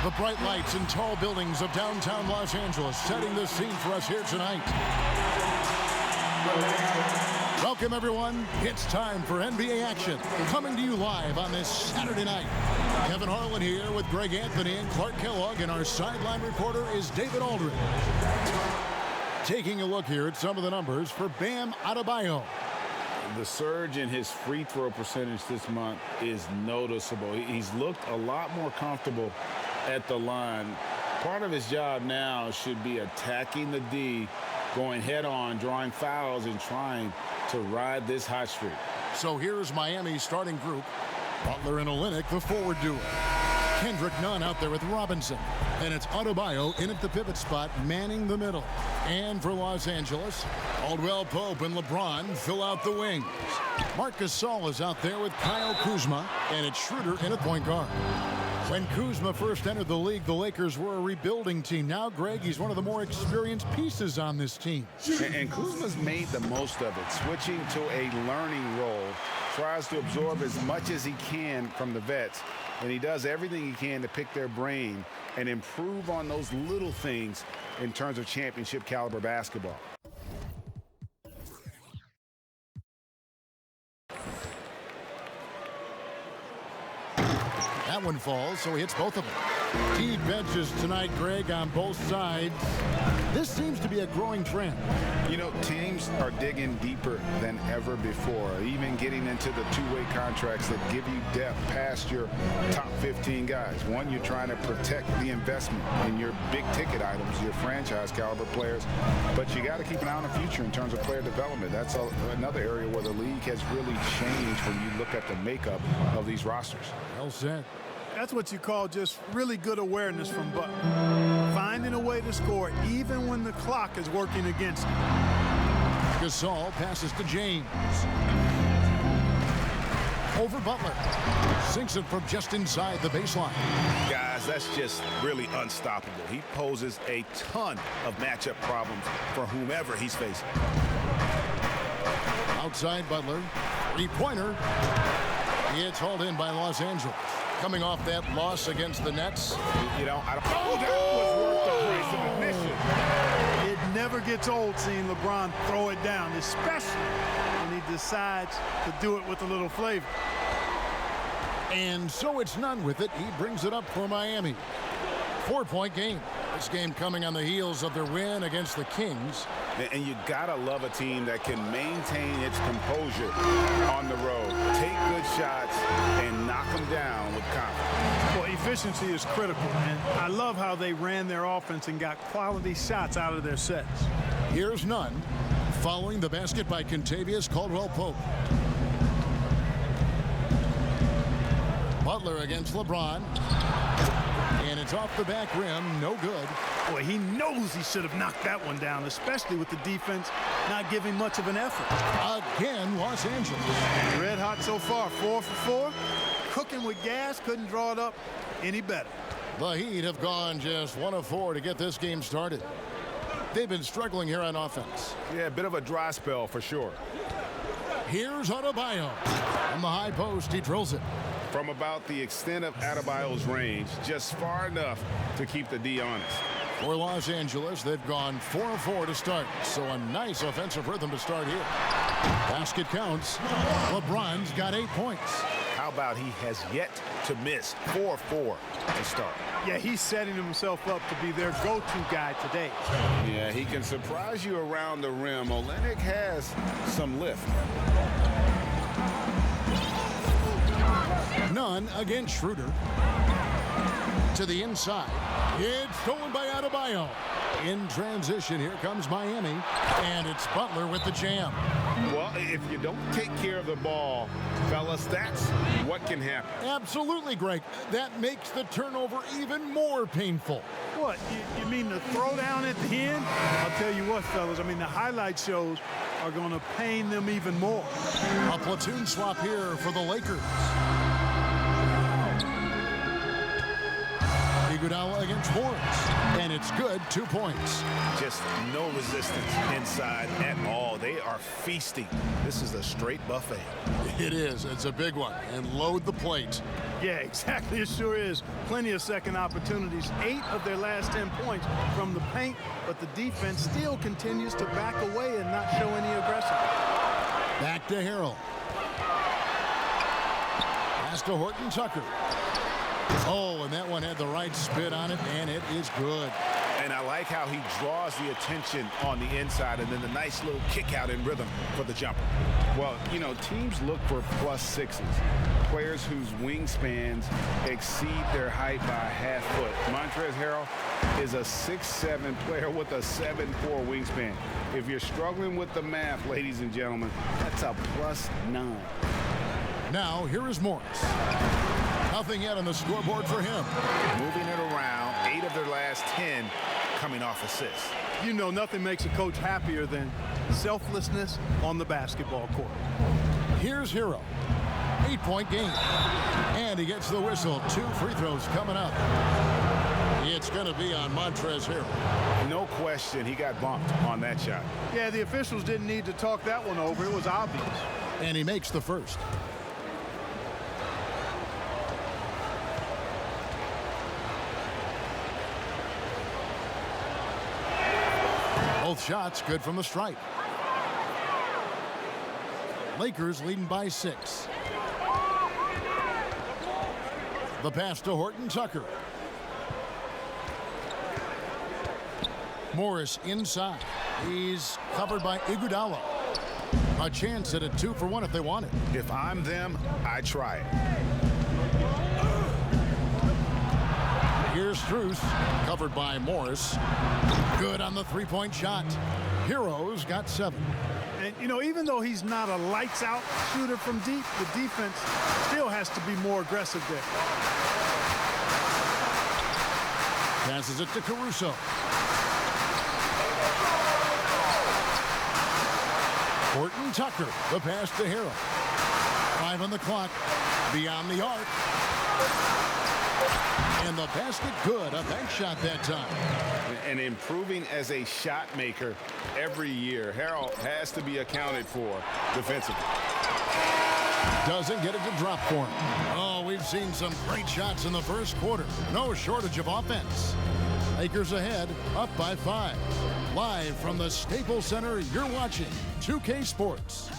The bright lights and tall buildings of downtown Los Angeles setting the scene for us here tonight. Welcome, everyone. It's time for NBA action. Coming to you live on this Saturday night. Kevin Harlan here with Greg Anthony and Clark Kellogg, and our sideline reporter is David Aldridge. Taking a look here at some of the numbers for Bam Adebayo. The surge in his free throw percentage this month is noticeable. He's looked a lot more comfortable at the line. Part of his job now should be attacking the D, going head on, drawing fouls, and trying to ride this hot streak. So here's Miami's starting group. Butler and Olynyk, the forward duo. Kendrick Nunn out there with Robinson. And it's Adebayo in at the pivot spot, manning the middle. And for Los Angeles, Caldwell Pope and LeBron fill out the wings. Marc Gasol is out there with Kyle Kuzma, and it's Schroeder in at point guard. When Kuzma first entered the league, the Lakers were a rebuilding team. Now, Greg, he's one of the more experienced pieces on this team. And Kuzma's made the most of it, switching to a learning role. Tries to absorb as much as he can from the vets, and he does everything he can to pick their brain and improve on those little things in terms of championship caliber basketball. That one falls, so he hits both of them. Teed benches tonight, Greg, on both sides. This seems to be a growing trend. You know, teams are digging deeper than ever before, even getting into the two-way contracts that give you depth past your top 15 guys. One, you're trying to protect the investment in your big-ticket items, your franchise-caliber players, but you got to keep an eye on the future in terms of player development. That's another area where the league has really changed when you look at the makeup of these rosters. Well said. That's what you call just really good awareness from Butler. Finding a way to score even when the clock is working against him. Gasol passes to James. Over Butler. Sinks it from just inside the baseline. Guys, that's just really unstoppable. He poses a ton of matchup problems for whomever he's facing. Outside Butler. Three-pointer. It's hauled in by Los Angeles. Coming off that loss against the Nets. You know, that was worth the price of admission. It never gets old seeing LeBron throw it down, especially when he decides to do it with a little flavor. And so it's Nunn with it. He brings it up for Miami. 4-point game. This game coming on the heels of their win against the Kings. And you gotta love a team that can maintain its composure on the road, take good shots, and knock them down with confidence. Well, efficiency is critical, and I love how they ran their offense and got quality shots out of their sets. Here's Nunn, following the basket by Kentavious Caldwell-Pope. Butler against LeBron. And it's off the back rim, no good. Boy, he knows he should have knocked that one down, especially with the defense not giving much of an effort. Again, Los Angeles. Red hot so far, 4 for 4. Cooking with gas, couldn't draw it up any better. The Heat have gone just 1 of 4 to get this game started. They've been struggling here on offense. Yeah, a bit of a dry spell for sure. Here's Adebayo. On the high post, he drills it. From about the extent of Adebayo's range, just far enough to keep the D honest. For Los Angeles, they've gone 4 of 4 to start, so a nice offensive rhythm to start here. Basket counts. LeBron's got 8 points. How about he has yet to miss 4 of 4 to start? Yeah, he's setting himself up to be their go-to guy today. Yeah, he can surprise you around the rim. Olynyk has some lift. Nunn against Schroeder. To the inside. It's stolen by Adebayo. In transition, here comes Miami. And it's Butler with the jam. Well, if you don't take care of the ball, fellas, that's what can happen. Absolutely, Greg. That makes the turnover even more painful. What, you mean the throwdown at the end? I'll tell you what, fellas, I mean, the highlight shows are going to pain them even more. A platoon swap here for the Lakers. He Iguodala against Morris. And it's good, 2 points. Just no resistance inside at all. They are feasting. This is a straight buffet. It is. It's a big one. And load the plate. Yeah, exactly. It sure is. Plenty of second opportunities. 8 of their last 10 points from the paint, but the defense still continues to back away and not show any aggression. Back to Harrell. Pass to Horton Tucker. Oh, and that one had the right spin on it, and it is good. And I like how he draws the attention on the inside and then the nice little kick out in rhythm for the jumper. Well, you know, teams look for +6s, players whose wingspans exceed their height by a half foot. Montrezl Harrell is a 6'7" player with a 7'4" wingspan. If you're struggling with the math, ladies and gentlemen, that's a +9. Now, here is Morris. Nothing yet on the scoreboard for him. Moving it around, 8 of their last 10 coming off assists. You know, nothing makes a coach happier than selflessness on the basketball court. Here's Hero. 8-point game. And he gets the whistle. 2 free throws coming up. It's going to be on Montrezl Harrell. No question he got bumped on that shot. Yeah, the officials didn't need to talk that one over. It was obvious. And he makes the first. Both shots good from the stripe. Lakers leading by 6. The pass to Horton Tucker. Morris inside. He's covered by Iguodala. A chance at a 2-for-1 if they want it. If I'm them, I try it. Here's Strus, covered by Morris. Good on the 3-point shot. Heroes got 7. And, you know, even though he's not a lights-out shooter from deep, the defense still has to be more aggressive there. Passes it to Caruso. Horton Tucker, the pass to Harrell. 5 on the clock. Beyond the arc. And the basket good. A bank shot that time. And improving as a shot maker every year. Harrell has to be accounted for defensively. Doesn't get it to drop for him. Oh, we've seen some great shots in the first quarter. No shortage of offense. Lakers ahead, up by 5. Live from the Staples Center, you're watching 2K Sports.